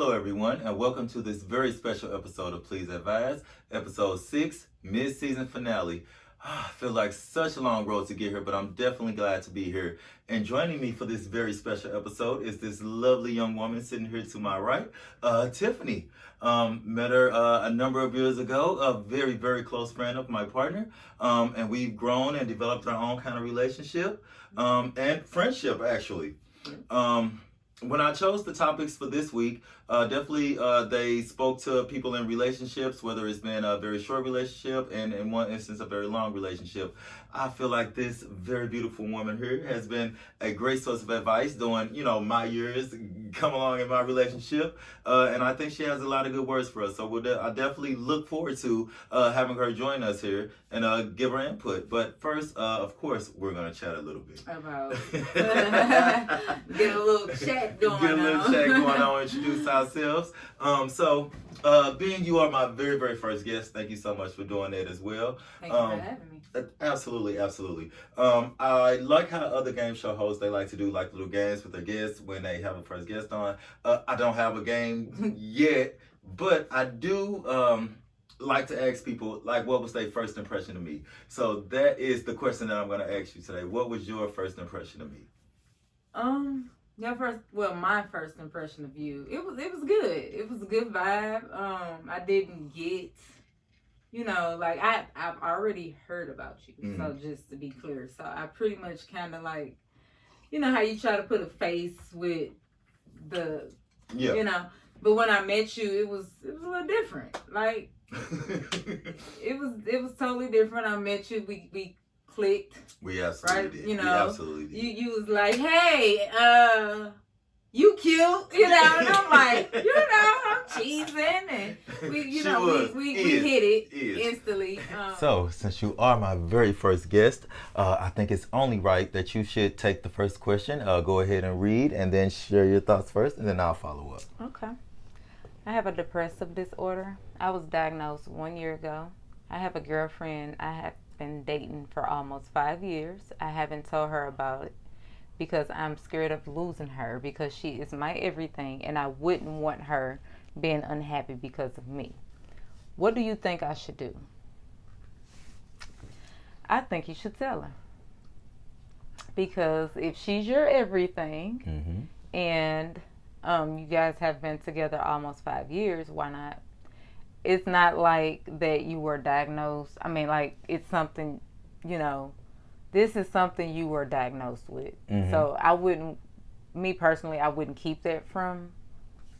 Hello, everyone, and welcome to this very special episode of Please Advise, episode 6, mid-season finale. I feel like such a long road to get here, but I'm definitely glad to be here. And joining me for this very special episode is this lovely young woman sitting here to my right, Tiffany. Met her a number of years ago, a very, very close friend of my partner. And we've grown and developed our own kind of relationship and friendship, actually. When I chose the topics for this week, definitely they spoke to people in relationships, whether it's been a very short relationship and in one instance a very long relationship. I feel like this very beautiful woman here has been a great source of advice during, my years come along in my relationship. And I think she has a lot of good words for us. So I definitely look forward to having her join us here and give her input. But first, of course, we're going to chat a little bit. About get a little chat going on. Get a little chat going on, introduce ourselves. Being you are my very, very first guest, thank you so much for doing that as well. Thank you for having me. Absolutely. I like how other game show hosts, they like to do like little games with their guests when they have a first guest on. I don't have a game yet, but I do like to ask people, like, what was their first impression of me? So that is the question that I'm going to ask you today. What was your first impression of me? My first impression of you, it was good. It was a good vibe. I didn't get, I've already heard about you. Mm-hmm. So just to be clear, so I pretty much kind of like, how you try to put a face with the, but when I met you, it was a little different. Like, it was totally different. I met you. We clicked. We absolutely did. We absolutely did. You was like, hey, you cute, and I'm like, I'm cheesing, and we hit it instantly. So, since you are my very first guest, I think it's only right that you should take the first question. Go ahead and read, and then share your thoughts first, and then I'll follow up. Okay. I have a depressive disorder. I was diagnosed 1 year ago. I have a girlfriend I have been dating for almost 5 years. I haven't told her about it because I'm scared of losing her because she is my everything and I wouldn't want her being unhappy because of me. What do you think I should do? I think you should tell her. Because if she's your everything, mm-hmm. and you guys have been together almost 5 years, why not? It's not like that you were diagnosed. I mean, like, it's something, this is something you were diagnosed with. Mm-hmm. So me personally, I wouldn't keep that from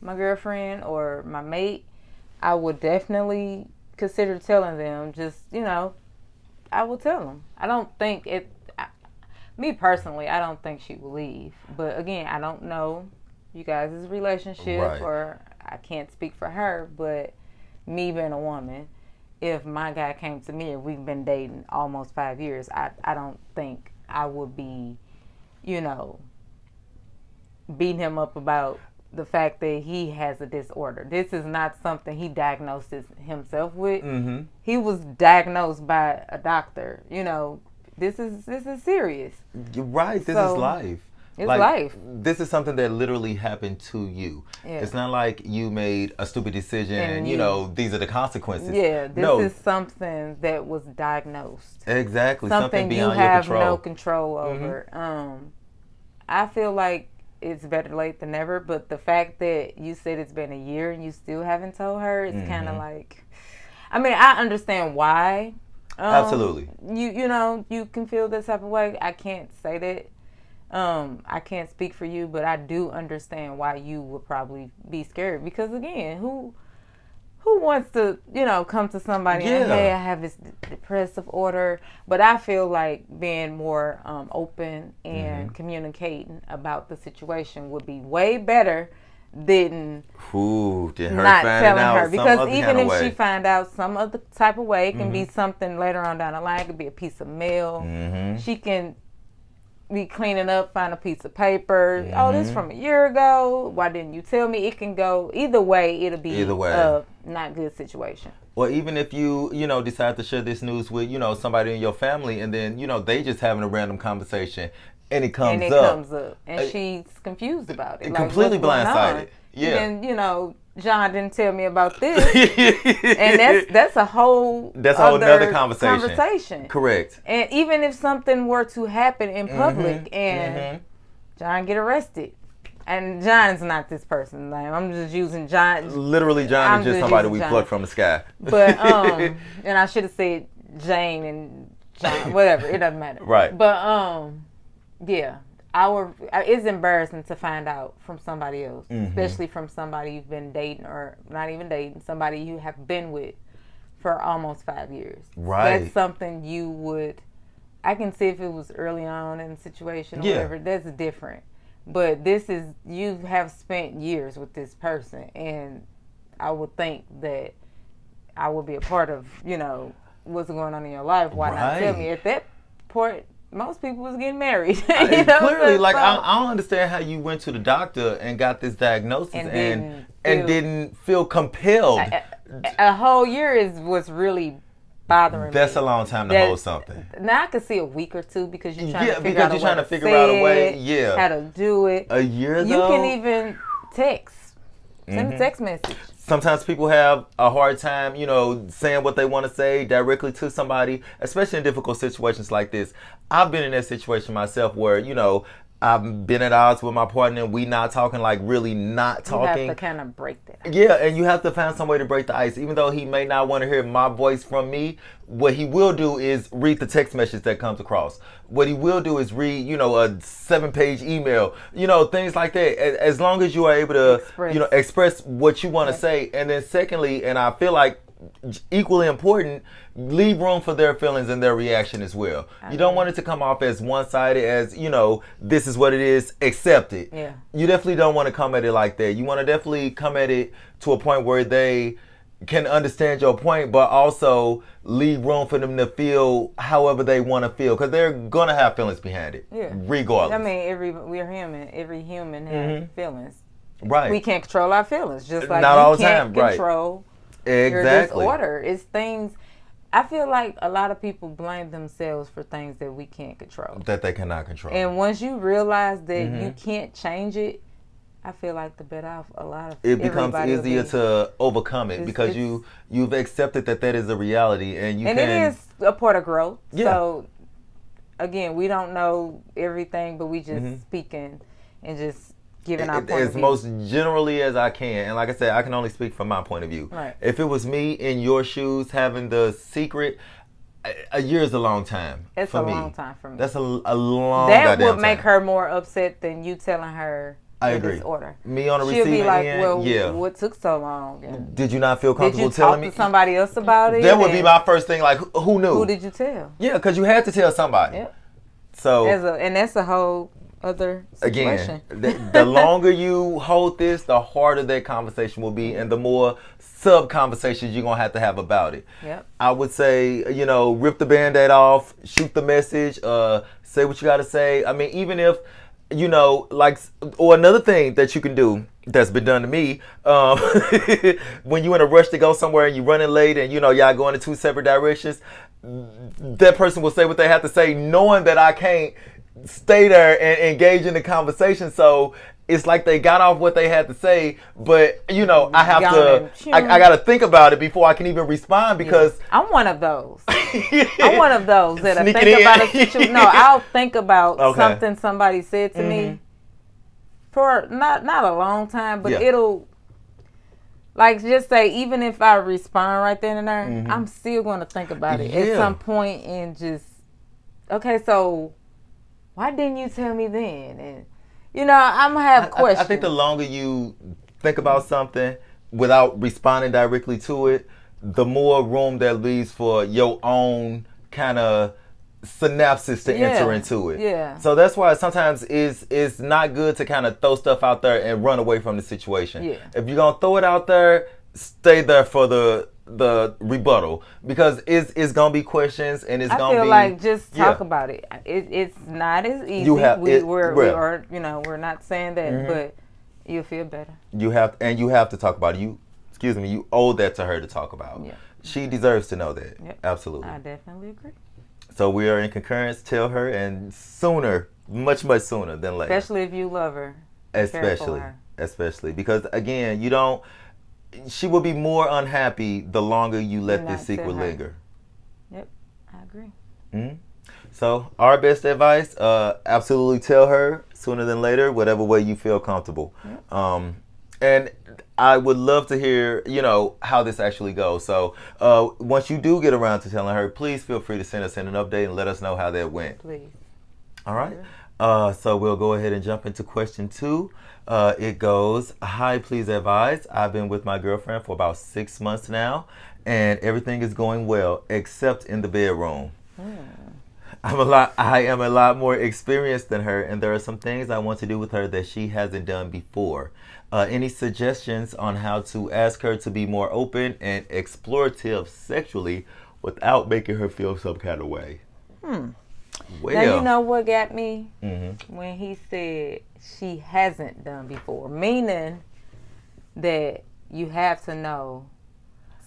my girlfriend or my mate. I would definitely consider telling them, I will tell them. I don't think me personally, I don't think she will leave. But again, I don't know you guys' relationship, right. Or I can't speak for her, but me being a woman, if my guy came to me and we've been dating almost 5 years, I don't think I would be, beating him up about the fact that he has a disorder. This is not something he diagnosed himself with. Mm-hmm. He was diagnosed by a doctor. This is serious. You're right. This is life. It's life. This is something that literally happened to you. Yeah. It's not like you made a stupid decision and, these are the consequences. Yeah, this is something that was diagnosed. Exactly. Something beyond you have your control. No control over. Mm-hmm. I feel like it's better late than never, but the fact that you said it's been a year and you still haven't told her, it's mm-hmm. kind of like, I understand why. Absolutely. You can feel this type of way. I can't say that. I can't speak for you, but I do understand why you would probably be scared because again, who wants to, come to somebody and hey, I have this depressive order, but I feel like being more open and mm-hmm. communicating about the situation would be way better than not telling her because even if she find out some other type of way, it can mm-hmm. be something later on down the line. It could be a piece of mail. Mm-hmm. She can be cleaning up, find a piece of paper. Mm-hmm. Oh, this from a year ago. Why didn't you tell me? It can go either way. It'll be a not good situation. Or even if you decide to share this news with, somebody in your family and then, they just having a random conversation and it comes up. And she's confused about it. Completely blindsided. Yeah. And John didn't tell me about this, and that's a whole nother conversation. Correct. And even if something were to happen in public and John get arrested, and John's not this person. Like, I'm just using John. Literally, John is just somebody we plucked from the sky. But and I should have said Jane and John, whatever. It doesn't matter. Right. But yeah, it's embarrassing to find out from somebody else, especially from somebody you've been dating, or not even dating, somebody you have been with for almost 5 years. Right. That's something I can see if it was early on in the situation or whatever. That's different. But you have spent years with this person, and I would think that I would be a part of, what's going on in your life. Why not tell me? At that point, most people was getting married. Clearly, I don't understand how you went to the doctor and got this diagnosis and didn't feel compelled. A whole year was really bothering me. That's a long time to hold something. Now I could see a week or two because you're trying to figure out a way. How to do it. A year though? You can even text. Send a text message. Sometimes people have a hard time, saying what they want to say directly to somebody, especially in difficult situations like this. I've been in that situation myself where, I've been at odds with my partner and we not talking, like really not talking. You have to kind of break that ice. Yeah, and you have to find some way to break the ice. Even though he may not want to hear my voice from me, what he will do is read the text message that comes across. What he will do is read, a 7-page email, things like that. As long as you are able to, express what you want to say. And then secondly, and I feel like equally important, leave room for their feelings and their reaction as well. You don't want it to come off as one-sided, as, this is what it is, accept it. Yeah. You definitely don't want to come at it like that. You want to definitely come at it to a point where they can understand your point, but also leave room for them to feel however they want to feel, because they're going to have feelings behind it, regardless. I mean, we're human. Every human has feelings. Right. We can't control our feelings, just like not all the can't time. control your disorder. It's things. I feel like a lot of people blame themselves for things that we can't control. That they cannot control. And once you realize that you can't change it, I feel like the better off a lot of it becomes easier to overcome it, because you've accepted that is a reality, and it is a part of growth. Yeah. So again, we don't know everything, but we just speaking and just giving our point of view. As most generally as I can. And like I said, I can only speak from my point of view. Right. If it was me in your shoes having the secret, a year is a long time. It's a long time for me. That's a long That would time. make her more upset than you telling her I agree. Disorder. Me on the She'll receiving be like, end, well, what took so long? And did you not feel comfortable telling me? Did you talk to somebody else about it? That would be my first thing. Like, who knew? Who did you tell? Yeah, because you had to tell somebody. Yep. So and that's a whole other situation. Again, the longer you hold this, the harder that conversation will be, and the more sub conversations you're gonna have to have about it. Yep. I would say, rip the Band-Aid off, shoot the message, say what you gotta say. I mean, even if, or another thing that you can do that's been done to me, when you're in a rush to go somewhere and you're running late and y'all going in two separate directions, that person will say what they have to say, knowing that I can't stay there and engage in the conversation. So it's like they got off what they had to say, but I have I got to think about it before I can even respond, because I'm one of those. I'm one of those that I think about a situation. No, I'll think about something somebody said to me for not a long time, but it'll, like, just say, even if I respond right then and there, I'm still going to think about it at some point, and just, okay, so why didn't you tell me then? And I'm gonna have questions. I think the longer you think about something without responding directly to it, the more room that leaves for your own kind of synapses to enter into it. Yeah. So that's why sometimes it's not good to kind of throw stuff out there and run away from the situation. Yeah. If you're gonna throw it out there, stay there for the rebuttal, because it's gonna be questions, and it's gonna be. I feel like just talk about it. It's not as easy. We're not saying that, but you'll feel better. You have to talk about it. You owe that to her to talk about. Yeah. She deserves to know that. Yep. Absolutely. I definitely agree. So we are in concurrence. Tell her, and sooner, much sooner than later. Especially if you love her. Especially. especially because again, she will be more unhappy the longer you let this secret linger. Yep, I agree. Mm-hmm. So our best advice, absolutely tell her sooner than later, whatever way you feel comfortable. Yep. And I would love to hear, how this actually goes. So once you do get around to telling her, please feel free to send us in an update and let us know how that went. Please. All right. So we'll go ahead and jump into question 2. It goes, hi, please advise. I've been with my girlfriend for about 6 months now, and everything is going well, except in the bedroom. I am a lot more experienced than her, and there are some things I want to do with her that she hasn't done before. Any suggestions on how to ask her to be more open and explorative sexually without making her feel some kind of way? Well, now, you know what got me? When he said she hasn't done before, meaning that you have to know.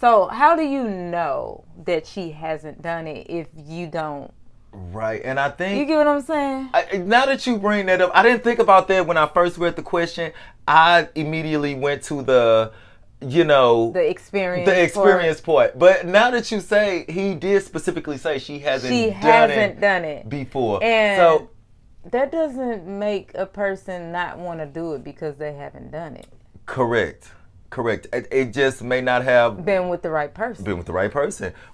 So how do you know that she hasn't done it if you don't? Right, and I think... You get what I'm saying? Now that you bring that up, I didn't think about that when I first read the question. I immediately went to the experience part. But now that you say, he did specifically say she hasn't done it before. And so that doesn't make a person not want to do it because they haven't done it. Correct. It just may not have been with the right person.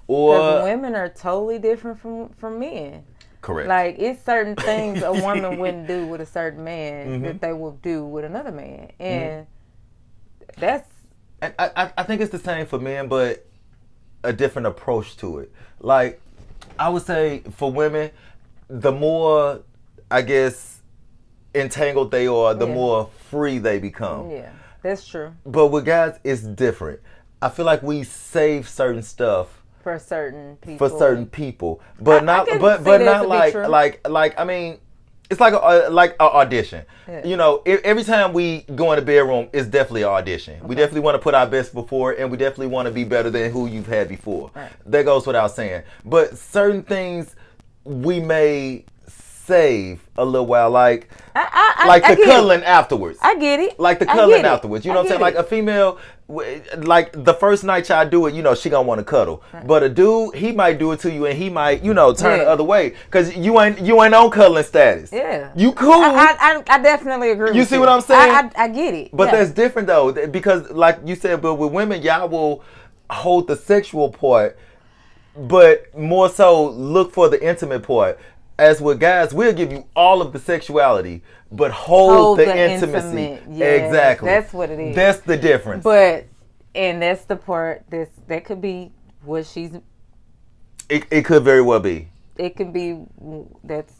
Or because women are totally different from men. Correct. Like, it's certain things a woman wouldn't do with a certain man that they will do with another man. And that's... And I think it's the same for men, but a different approach to it. Like, I would say for women, the more, I guess, entangled they are, the more free they become. Yeah. That's true. But with guys, it's different. I feel like we save certain stuff for certain people. But not like I mean, it's like an audition. Yeah. Every time we go in the bedroom, it's definitely an audition. Okay. We definitely want to put our best before, and we definitely want to be better than who you've had before. Right. That goes without saying. But certain things we may save a little while, like the cuddling afterwards. I get it. Like the cuddling afterwards. You know what I'm saying? Like a female, like the first night y'all do it, she gonna want to cuddle. Right. But a dude, he might do it to you, and he might, turn the other way because you ain't on cuddling status. Yeah, you cool. I definitely agree. You see what I'm saying? I get it. But that's different though, because like you said, but with women, y'all will hold the sexual part, but more so look for the intimate part. As with guys, we'll give you all of the sexuality, but hold the intimacy. Yeah, exactly. That's what it is. That's the difference. And that's the part that could be what she's... It could very well be. It could be that's,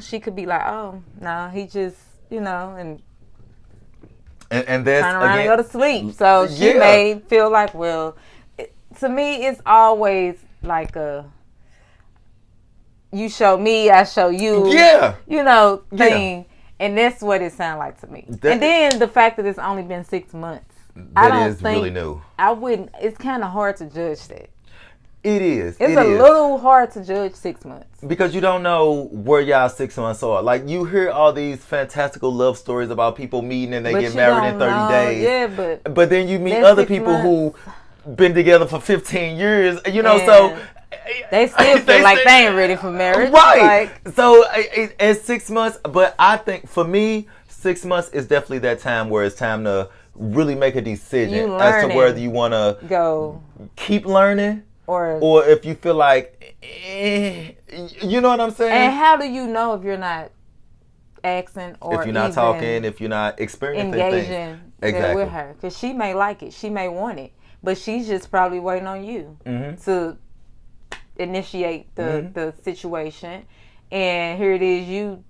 she could be like, oh, no, he just, and that's, turn around and go to sleep. So she may feel like, well, to me, it's always like a... you show me, I show you. Yeah. Thing. And that's what it sounds like to me. And then the fact that it's only been 6 months. That is really new. I wouldn't, it's kind of hard to judge that. It is. It's a little hard to judge 6 months. Because you don't know where y'all 6 months are. Like, you hear all these fantastical love stories about people meeting and they get married in 30 days. Yeah, but then you meet other people who been together for 15 years, so... They still feel like they ain't ready for marriage. Right. So it's 6 months, but I think for me, 6 months is definitely that time where it's time to really make a decision as to whether you want to go keep learning or if you feel like, you know what I'm saying? And how do you know if you're not asking or if you're not talking, if you're not experiencing engaging with her? Because she may like it. She may want it. But she's just probably waiting on you to initiate the situation, and here it is, you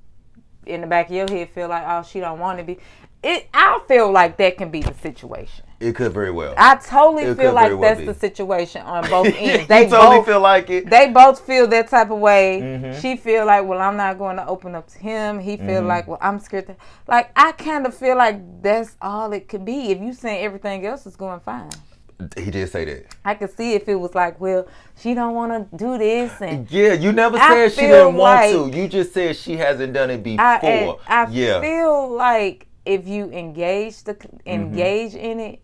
in the back of your head feel like, oh, she don't want to be. I feel like that can be the situation. It could very well. I totally feel like that's the situation on both ends. They totally feel like it. They both feel that type of way. She feel like, well, I'm not going to open up to him. He feel like, well, I'm scared. Like, I kind of feel like that's all it could be. If you saying everything else is going fine. He did say that. I could see if it was like, well, she don't want to do this, and you never said she didn't want to. You just said she hasn't done it before. I feel like if you engage in it,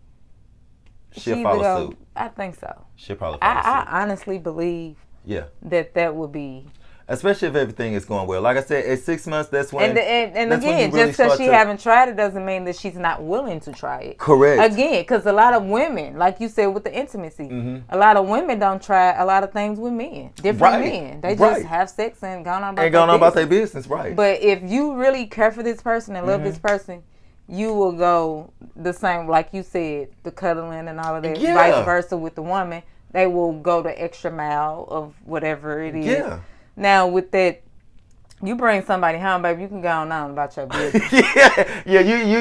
She'll she follow would suit. I think so. She'll probably follow suit. I honestly believe that would be. Especially if everything is going well. Like I said, at 6 months, that's when. And that's when again, you really just because start she haven't tried it doesn't mean that she's not willing to try it. Correct. Again, because a lot of women, like you said with the intimacy, a lot of women don't try a lot of things with men, different men. They just have sex and gone on about their business, right? But if you really care for this person and love this person, you will go the same, like you said, the cuddling and all of that. Vice versa with the woman, they will go the extra mile of whatever it is. Yeah. Now with that. You bring somebody home, baby, you can go on about your business. You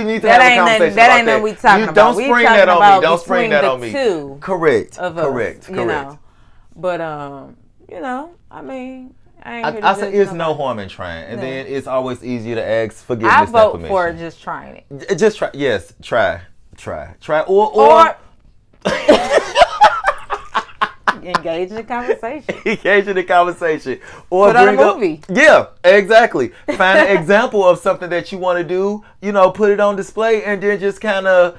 need to have a conversation that ain't nothing we talking about. Don't spring that on me. Don't spring that on me. Correct. Correct. But, I mean, I say it's no harm in trying. And then it's always easier to ask forgiveness. I vote for just trying it. Just try. Yes, try. Or engage in the conversation. Or put on a movie. Yeah, exactly. Find an example of something that you want to do, put it on display and then just kind of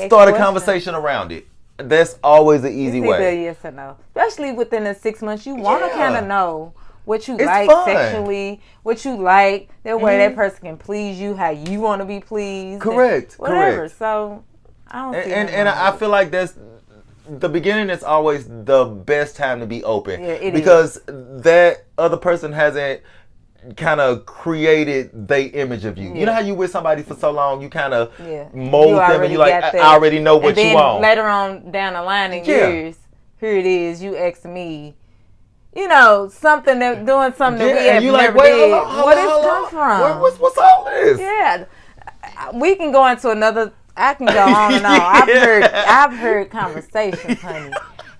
start a conversation around it. That's always an easy way. Either yes or no. Especially within the 6 months, you want to kind of know what you like fun. Sexually, what you like, that way that person can please you how you want to be pleased. Correct. Whatever. So, I don't see and I feel like that's the beginning is always the best time to be open because that other person hasn't kind of created their image of you. You know how you with somebody for so long, you kind of mold them and you like, I already know what you want. Later on down the line in years, here it is, you ask me, something that doing something that we have never did. Where this come from? What's all this? Yeah, we can go into another. I can go on and on. I've heard conversations, honey,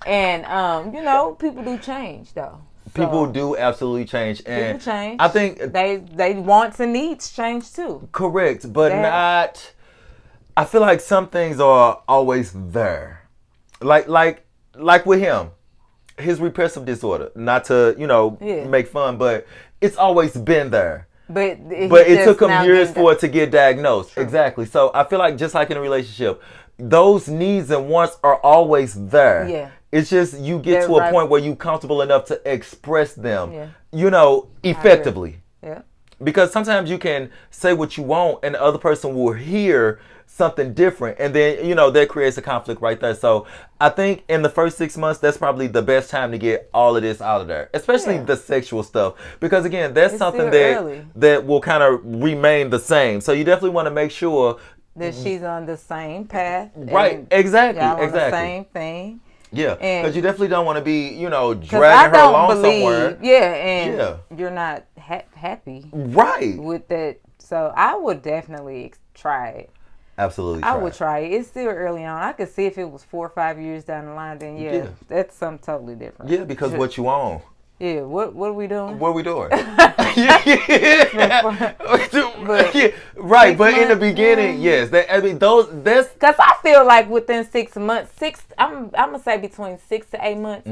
and people do change though. So, people do absolutely change, and people change. I think they wants and needs change too. Correct, but not. I feel like some things are always there, like with him, his repressive disorder. Not to make fun, but it's always been there. But it took him years for it to get diagnosed. True. Exactly. So I feel like just like in a relationship, those needs and wants are always there. Yeah. It's just you get to a point where you're comfortable enough to express them, effectively. Yeah. Because sometimes you can say what you want and the other person will hear something different. And then, that creates a conflict right there. So I think in the first 6 months, that's probably the best time to get all of this out of there, especially the sexual stuff. Because again, that's something that will kind of remain the same. So you definitely want to make sure that she's on the same path. Right. Exactly. On the same thing. Yeah, because you definitely don't want to be, dragging her along somewhere. Yeah, and you're not happy. Right. With that. So I would definitely try it. Absolutely. I would try it. It's still early on. I could see if it was 4 or 5 years down the line, then that's something totally different. Yeah, because what you want. Yeah, what are we doing? What are we doing? Right, but in the beginning, yes. That's because I feel like within 6 months, I'm gonna say between 6 to 8 months,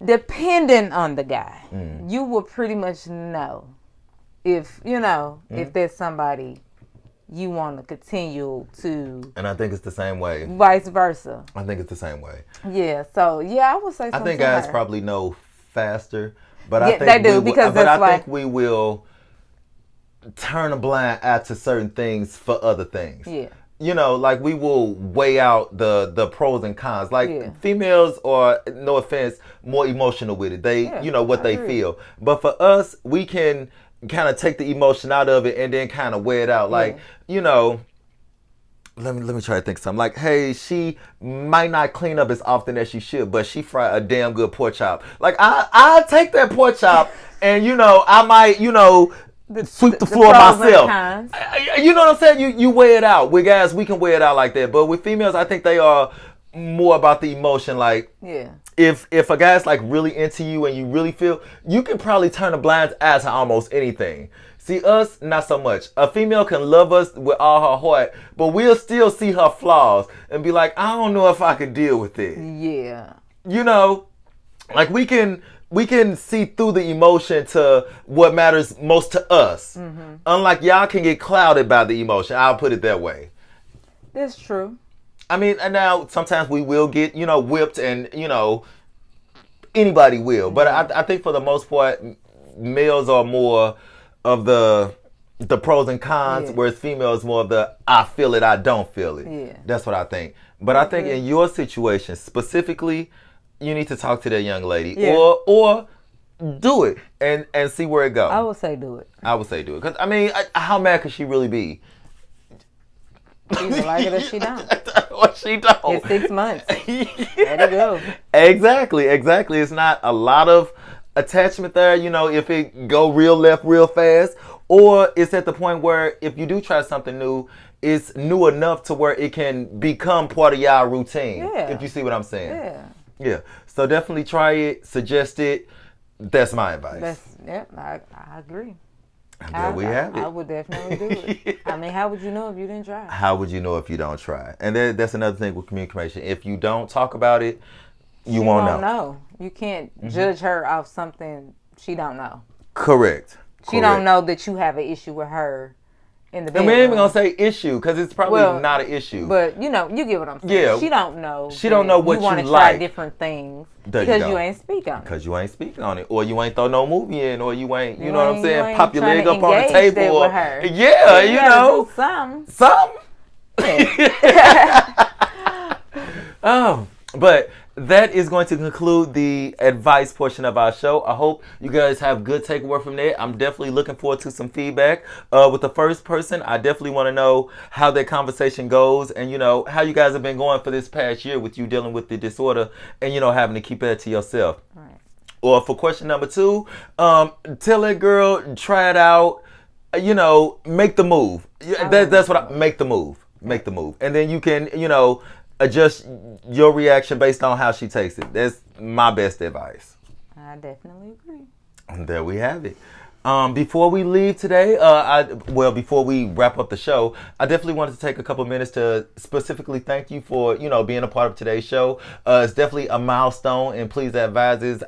depending on the guy, you will pretty much know if if there's somebody you want to continue to. And I think it's the same way. Vice versa. I think it's the same way. Yeah. So I would say. I think guys probably know faster, but I think they do because I think we will turn a blind eye to certain things for other things. Yeah. Like we will weigh out the pros and cons. Like females are, no offense, more emotional with it. They, what they feel. But for us, we can kind of take the emotion out of it and then kind of weigh it out. Like, let me try to think of something. Like, hey, she might not clean up as often as she should, but she fry a damn good pork chop. Like, I'll take that pork chop and, I might, sweep the floor myself. You know what I'm saying? You weigh it out. With guys, we can weigh it out like that. But with females, I think they are more about the emotion. Like, if a guy's like really into you and you really feel, you can probably turn a blind eye to almost anything. See, us, not so much. A female can love us with all her heart, but we'll still see her flaws and be like, I don't know if I could deal with it. Yeah. Like we can we can see through the emotion to what matters most to us. Mm-hmm. Unlike y'all can get clouded by the emotion. I'll put it that way. That's true. I mean, and now sometimes we will get, whipped and, anybody will. But I think for the most part, males are more of the pros and cons, whereas females more of the I feel it, I don't feel it. Yeah. That's what I think. But I think in your situation specifically, you need to talk to that young lady or do it and see where it goes. I would say do it. I would say do it. Because, I mean, how mad could she really be? Either like it or she don't. Or she don't. It's 6 months. Let it go. Exactly. It's not a lot of attachment there, if it go real left real fast. Or it's at the point where if you do try something new, it's new enough to where it can become part of y'all routine. Yeah. If you see what I'm saying. Yeah. Yeah. So definitely try it, suggest it. That's my advice. I agree. And there we have it. I would definitely do it. I mean, how would you know if you didn't try? How would you know if you don't try? And that's another thing with communication. If you don't talk about it, you won't know. You can't judge her off something she don't know. Correct. She don't know that you have an issue with her in the bedroom. And we ain't even gonna say issue because it's probably not an issue. But you get what I'm saying. Yeah. She don't know. She don't know what you want to like. try different things There because you you ain't speak on it. Because you ain't speaking on it, or you ain't throw no movie in, or you ain't, you know what I'm saying, ain't pop your leg trying up to on the engage table. that with her. Yeah, you know. Do Something. Oh, but that is going to conclude the advice portion of our show. I hope you guys have good takeaway from that. I'm definitely looking forward to some feedback. With the first person, I definitely want to know how that conversation goes and, how you guys have been going for this past year with you dealing with the disorder and, having to keep that to yourself. All right. Or for question number 2, tell that girl, try it out, make the move. That's what make the move. Make the move. And then you can, adjust your reaction based on how she takes it. That's my best advice. I definitely agree. And there we have it. Before we leave today, before we wrap up the show, I definitely wanted to take a couple minutes to specifically thank you for, being a part of today's show. It's definitely a milestone in Please Advise's,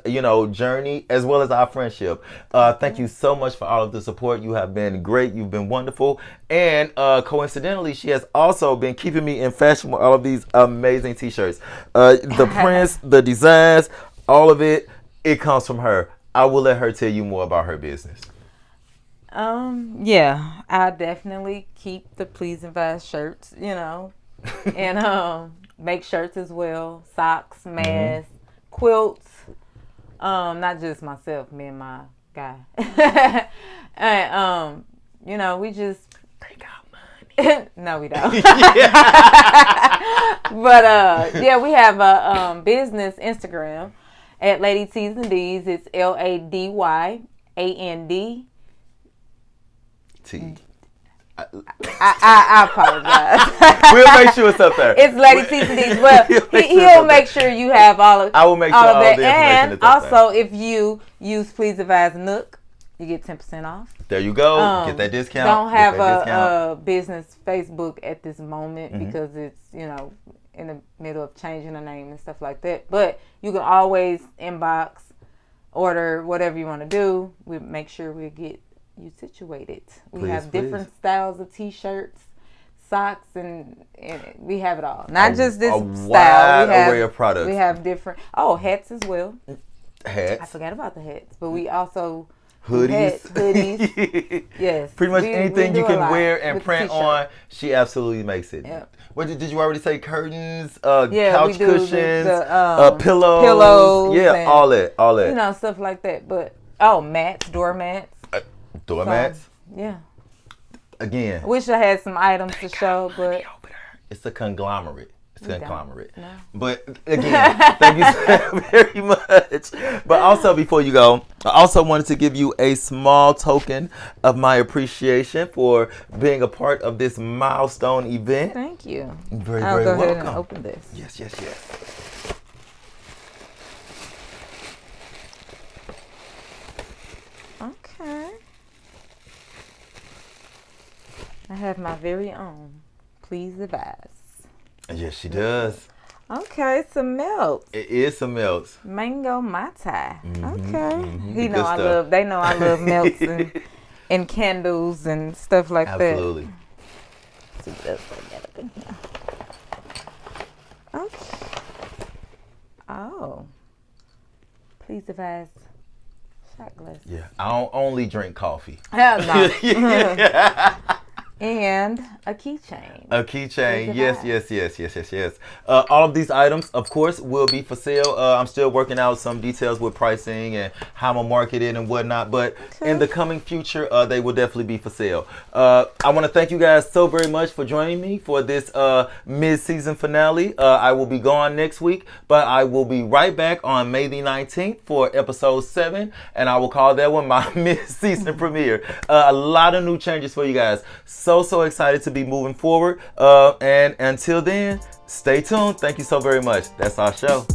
journey as well as our friendship. Thank you so much for all of the support. You have been great. You've been wonderful. And coincidentally, she has also been keeping me in fashion with all of these amazing t-shirts. The prints, the designs, all of it comes from her. I will let her tell you more about her business. Yeah, I definitely keep the Please Advise shirts, and make shirts as well, socks, masks, quilts. Not just myself, me and my guy. And we just they got money. No, we don't. But we have a business Instagram at Lady T's and D's. It's LADYAND T. I apologize. We'll make sure it's up there. It's Lady T's and D's. Well, he'll make sure you have all of. I will make sure all of the that. information And is up also, if you use Please Advise Nook, you get 10% off. There you go. Get that discount. Don't have a business Facebook at this moment because it's in the middle of changing the name and stuff like that. But you can always inbox, order whatever you want to do. We make sure we get you situated. We have different styles of t-shirts, socks, and we have it all. Not just this style. Wide array of products. We have different hats as well. Hats. I forgot about the hats, but we also hoodies. Yes. Pretty much anything you can wear and print on, she absolutely makes it. Yep. What did you already say? Curtains, yeah, couch cushions, the pillows. Yeah, all that. Stuff like that. But mats, doormats. Doormats. So, yeah. Again. I wish I had some items to show, but it's a conglomerate. Conglomerate. No. But again, thank you so very much. But also before you go, I also wanted to give you a small token of my appreciation for being a part of this milestone event. Thank you. You're very, I'll very go welcome. ahead and open this. Yes. Okay. I have my very own Please Advise. Yes, she does. Okay, some melts. It is some melts. Mango mai tai. Okay. The good stuff. They know I love melts and candles and stuff like Absolutely. that. Let's see what else I got up in here. Okay. Oh. Please advise shot glass. Yeah, I don't only drink coffee. Hell no. And a keychain. A keychain, yes. All of these items, of course, will be for sale. I'm still working out some details with pricing and how I'm gonna market it and whatnot. But in the coming future, they will definitely be for sale. I want to thank you guys so very much for joining me for this mid-season finale. I will be gone next week, but I will be right back on May the 19th for episode 7, and I will call that one my mid-season premiere. A lot of new changes for you guys. So excited to be moving forward. And until then, stay tuned. Thank you so very much. That's our show.